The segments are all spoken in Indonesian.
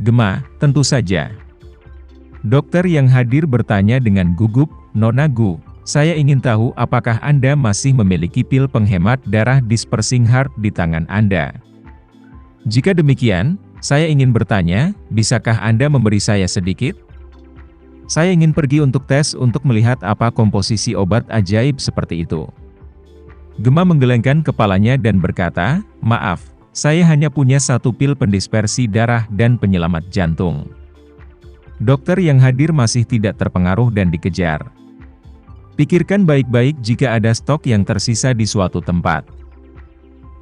Gema, tentu saja. Dokter yang hadir bertanya dengan gugup, Nona Gu, saya ingin tahu apakah Anda masih memiliki pil penghemat darah dispersing heart di tangan Anda. Jika demikian, saya ingin bertanya, bisakah Anda memberi saya sedikit? Saya ingin pergi untuk tes untuk melihat apa komposisi obat ajaib seperti itu. Gema menggelengkan kepalanya dan berkata, maaf, saya hanya punya satu pil pendispersi darah dan penyelamat jantung. Dokter yang hadir masih tidak terpengaruh dan dikejar. Pikirkan baik-baik jika ada stok yang tersisa di suatu tempat.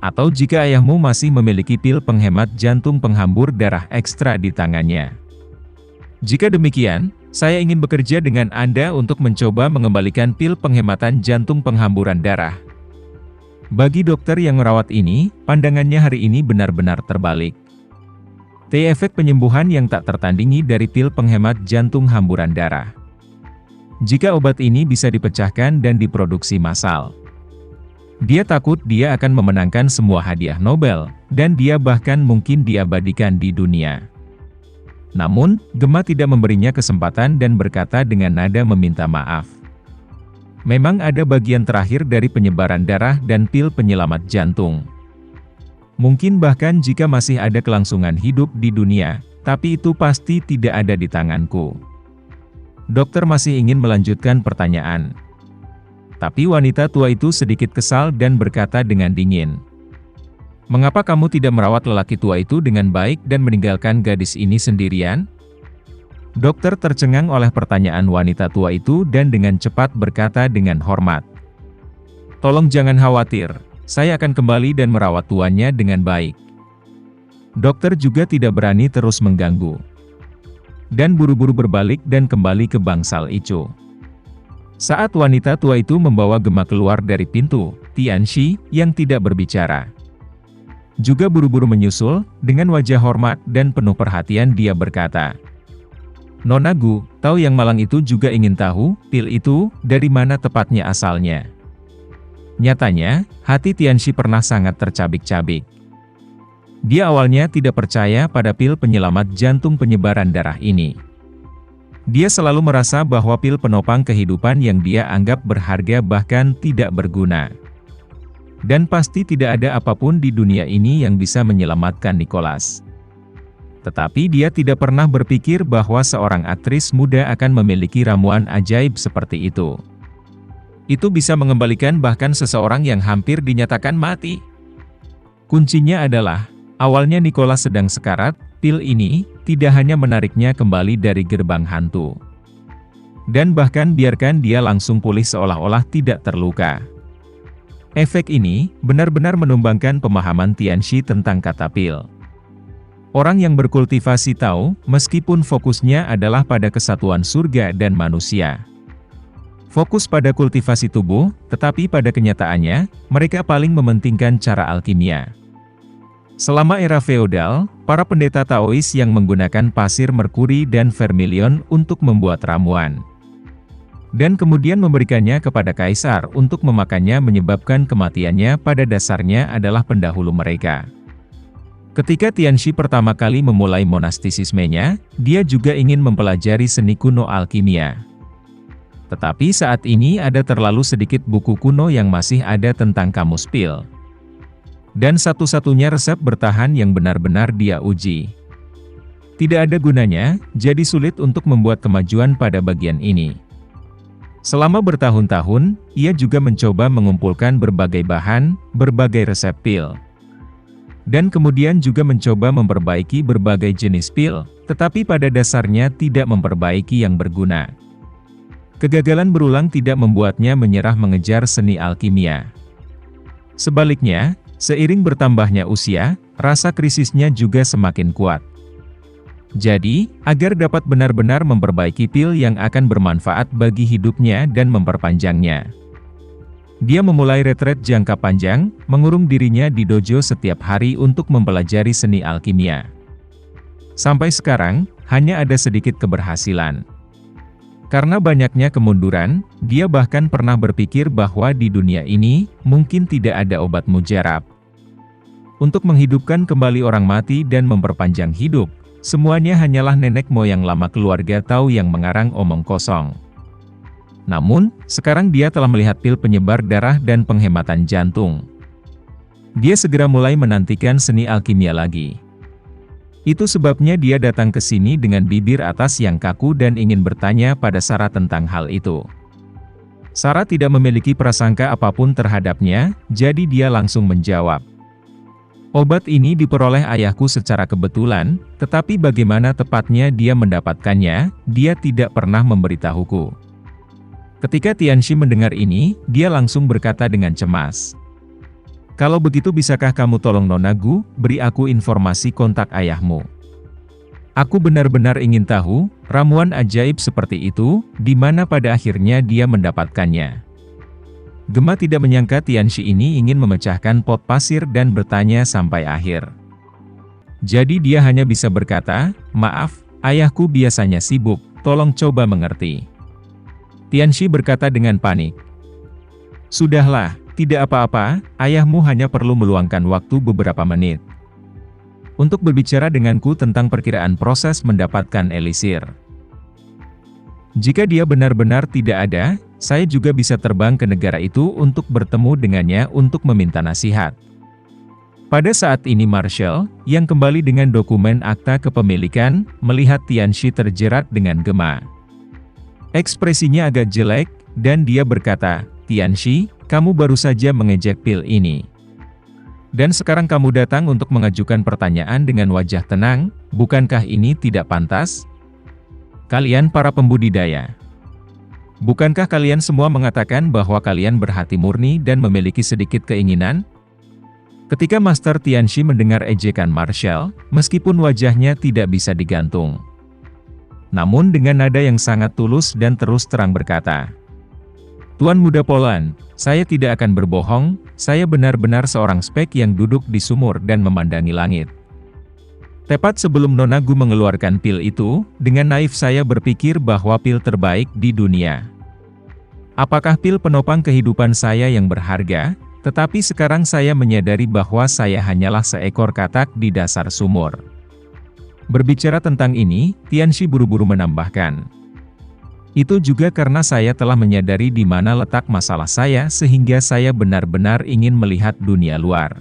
Atau jika ayahmu masih memiliki pil penghemat jantung penghambur darah ekstra di tangannya. Jika demikian, saya ingin bekerja dengan Anda untuk mencoba mengembalikan pil penghematan jantung penghamburan darah. Bagi dokter yang merawat ini, pandangannya hari ini benar-benar terbalik. Efek penyembuhan yang tak tertandingi dari pil penghemat jantung hamburan darah. Jika obat ini bisa dipecahkan dan diproduksi massal, dia takut dia akan memenangkan semua hadiah Nobel, dan dia bahkan mungkin diabadikan di dunia. Namun, Gema tidak memberinya kesempatan dan berkata dengan nada meminta maaf. Memang ada bagian terakhir dari penyebaran darah dan pil penyelamat jantung. Mungkin bahkan jika masih ada kelangsungan hidup di dunia, tapi itu pasti tidak ada di tanganku. Dokter masih ingin melanjutkan pertanyaan. Tapi wanita tua itu sedikit kesal dan berkata dengan dingin. Mengapa kamu tidak merawat lelaki tua itu dengan baik dan meninggalkan gadis ini sendirian? Dokter tercengang oleh pertanyaan wanita tua itu dan dengan cepat berkata dengan hormat. Tolong jangan khawatir, saya akan kembali dan merawat tuannya dengan baik. Dokter juga tidak berani terus mengganggu. Dan buru-buru berbalik dan kembali ke bangsal Ico. Saat wanita tua itu membawa Gema keluar dari pintu, Tianxi, yang tidak berbicara, juga buru-buru menyusul, dengan wajah hormat dan penuh perhatian dia berkata, Nona Gu, tahu yang malang itu juga ingin tahu, pil itu, dari mana tepatnya asalnya. Nyatanya, hati Tianxi pernah sangat tercabik-cabik. Dia awalnya tidak percaya pada pil penyelamat jantung penyebaran darah ini. Dia selalu merasa bahwa pil penopang kehidupan yang dia anggap berharga bahkan tidak berguna. Dan pasti tidak ada apapun di dunia ini yang bisa menyelamatkan Nicholas. Tetapi dia tidak pernah berpikir bahwa seorang aktris muda akan memiliki ramuan ajaib seperti itu. Itu bisa mengembalikan bahkan seseorang yang hampir dinyatakan mati. Kuncinya adalah, awalnya Nicholas sedang sekarat, pil ini tidak hanya menariknya kembali dari gerbang hantu. Dan bahkan biarkan dia langsung pulih seolah-olah tidak terluka. Efek ini benar-benar menumbangkan pemahaman Tianxi tentang kata pil. Orang yang berkultivasi tahu, meskipun fokusnya adalah pada kesatuan surga dan manusia. Fokus pada kultivasi tubuh, tetapi pada kenyataannya, mereka paling mementingkan cara alkimia. Selama era feodal, para pendeta Taois yang menggunakan pasir merkuri dan vermilion untuk membuat ramuan. Dan kemudian memberikannya kepada kaisar untuk memakannya menyebabkan kematiannya pada dasarnya adalah pendahulu mereka. Ketika Tianxi pertama kali memulai monastisismenya, dia juga ingin mempelajari seni kuno alkimia. Tetapi saat ini ada terlalu sedikit buku kuno yang masih ada tentang kamus pil. Dan satu-satunya resep bertahan yang benar-benar dia uji. Tidak ada gunanya, jadi sulit untuk membuat kemajuan pada bagian ini. Selama bertahun-tahun, ia juga mencoba mengumpulkan berbagai bahan, berbagai resep pil. Dan kemudian juga mencoba memperbaiki berbagai jenis pil, tetapi pada dasarnya tidak memperbaiki yang berguna. Kegagalan berulang tidak membuatnya menyerah mengejar seni alkimia. Sebaliknya, seiring bertambahnya usia, rasa krisisnya juga semakin kuat. Jadi, agar dapat benar-benar memperbaiki pil yang akan bermanfaat bagi hidupnya dan memperpanjangnya, dia memulai retret jangka panjang, mengurung dirinya di dojo setiap hari untuk mempelajari seni alkimia. Sampai sekarang, hanya ada sedikit keberhasilan. Karena banyaknya kemunduran, dia bahkan pernah berpikir bahwa di dunia ini, mungkin tidak ada obat mujarab untuk menghidupkan kembali orang mati dan memperpanjang hidup, semuanya hanyalah nenek moyang lama keluarga Tao yang mengarang omong kosong. Namun, sekarang dia telah melihat pil penyebar darah dan penghematan jantung. Dia segera mulai menantikan seni alkimia lagi. Itu sebabnya dia datang ke sini dengan bibir atas yang kaku dan ingin bertanya pada Sarah tentang hal itu. Sarah tidak memiliki prasangka apapun terhadapnya, jadi dia langsung menjawab. Obat ini diperoleh ayahku secara kebetulan, tetapi bagaimana tepatnya dia mendapatkannya, dia tidak pernah memberitahuku. Ketika Tianxi mendengar ini, dia langsung berkata dengan cemas. Kalau begitu bisakah kamu tolong Nona Gu, beri aku informasi kontak ayahmu. Aku benar-benar ingin tahu, ramuan ajaib seperti itu, di mana pada akhirnya dia mendapatkannya. Gemma tidak menyangka Tianxi ini ingin memecahkan pot pasir dan bertanya sampai akhir. Jadi dia hanya bisa berkata, maaf, ayahku biasanya sibuk, tolong coba mengerti. Tianxi berkata dengan panik. Sudahlah, tidak apa-apa, ayahmu hanya perlu meluangkan waktu beberapa menit untuk berbicara denganku tentang perkiraan proses mendapatkan elisir. Jika dia benar-benar tidak ada, saya juga bisa terbang ke negara itu untuk bertemu dengannya untuk meminta nasihat. Pada saat ini Marshall, yang kembali dengan dokumen akta kepemilikan, melihat Tianxi terjerat dengan gema. Ekspresinya agak jelek, dan dia berkata, Tianxi, kamu baru saja mengejek pil ini. Dan sekarang kamu datang untuk mengajukan pertanyaan dengan wajah tenang, bukankah ini tidak pantas? Kalian para pembudidaya. Bukankah kalian semua mengatakan bahwa kalian berhati murni dan memiliki sedikit keinginan? Ketika Master Tianxi mendengar ejekan Marshall, meskipun wajahnya tidak bisa digantung, namun dengan nada yang sangat tulus dan terus terang berkata, Tuan Muda Polan, saya tidak akan berbohong, saya benar-benar seorang spek yang duduk di sumur dan memandangi langit. Tepat sebelum Nona Gu mengeluarkan pil itu, dengan naif saya berpikir bahwa pil terbaik di dunia. Apakah pil penopang kehidupan saya yang berharga, tetapi sekarang saya menyadari bahwa saya hanyalah seekor katak di dasar sumur. Berbicara tentang ini, Tianxi buru-buru menambahkan. Itu juga karena saya telah menyadari di mana letak masalah saya sehingga saya benar-benar ingin melihat dunia luar.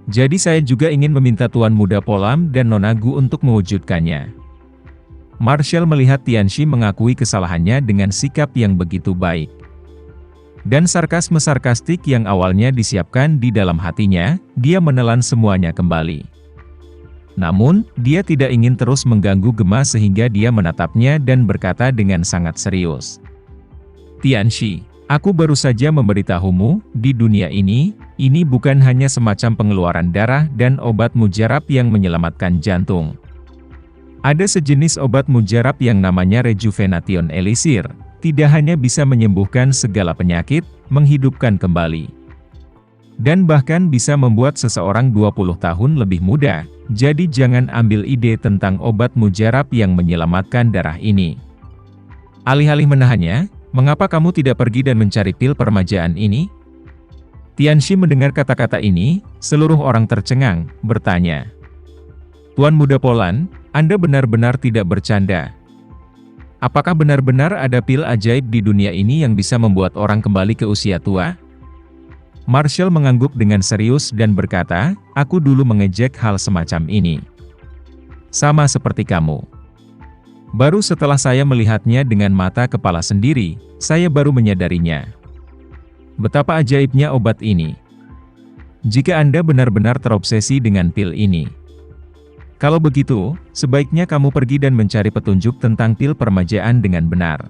Jadi saya juga ingin meminta Tuan Muda Polam dan Nona Gu untuk mewujudkannya. Marshall melihat Tianxi mengakui kesalahannya dengan sikap yang begitu baik. Dan sarkasme-sarkastik yang awalnya disiapkan di dalam hatinya, dia menelan semuanya kembali. Namun, dia tidak ingin terus mengganggu Gemma sehingga dia menatapnya dan berkata dengan sangat serius. Tianxi, aku baru saja memberitahumu, di dunia ini bukan hanya semacam pengeluaran darah dan obat mujarab yang menyelamatkan jantung. Ada sejenis obat mujarab yang namanya Rejuvenation Elixir, tidak hanya bisa menyembuhkan segala penyakit, menghidupkan kembali, dan bahkan bisa membuat seseorang 20 tahun lebih muda. Jadi jangan ambil ide tentang obat mujarab yang menyelamatkan darah ini. Alih-alih menahannya, mengapa kamu tidak pergi dan mencari pil permajaan ini? Tianxi mendengar kata-kata ini, seluruh orang tercengang, bertanya. Tuan Muda Polan, Anda benar-benar tidak bercanda. Apakah benar-benar ada pil ajaib di dunia ini yang bisa membuat orang kembali ke usia tua? Marshall mengangguk dengan serius dan berkata, aku dulu mengejek hal semacam ini. Sama seperti kamu. Baru setelah saya melihatnya dengan mata kepala sendiri, saya baru menyadarinya. Betapa ajaibnya obat ini. Jika Anda benar-benar terobsesi dengan pil ini. Kalau begitu, sebaiknya kamu pergi dan mencari petunjuk tentang pil permajaan dengan benar.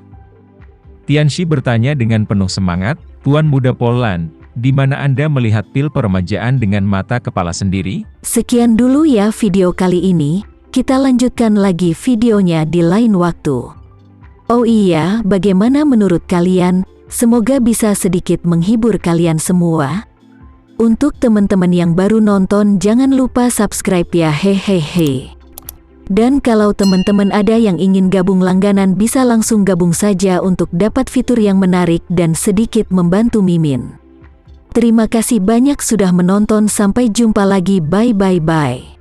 Tianxi bertanya dengan penuh semangat, Tuan Muda Polan, di mana Anda melihat pil permajaan dengan mata kepala sendiri? Sekian dulu ya video kali ini, kita lanjutkan lagi videonya di lain waktu. Oh iya, bagaimana menurut kalian? Semoga bisa sedikit menghibur kalian semua. Untuk teman-teman yang baru nonton, jangan lupa subscribe ya, hehehe. Dan kalau teman-teman ada yang ingin gabung langganan, bisa langsung gabung saja untuk dapat fitur yang menarik dan sedikit membantu Mimin. Terima kasih banyak sudah menonton, sampai jumpa lagi, bye.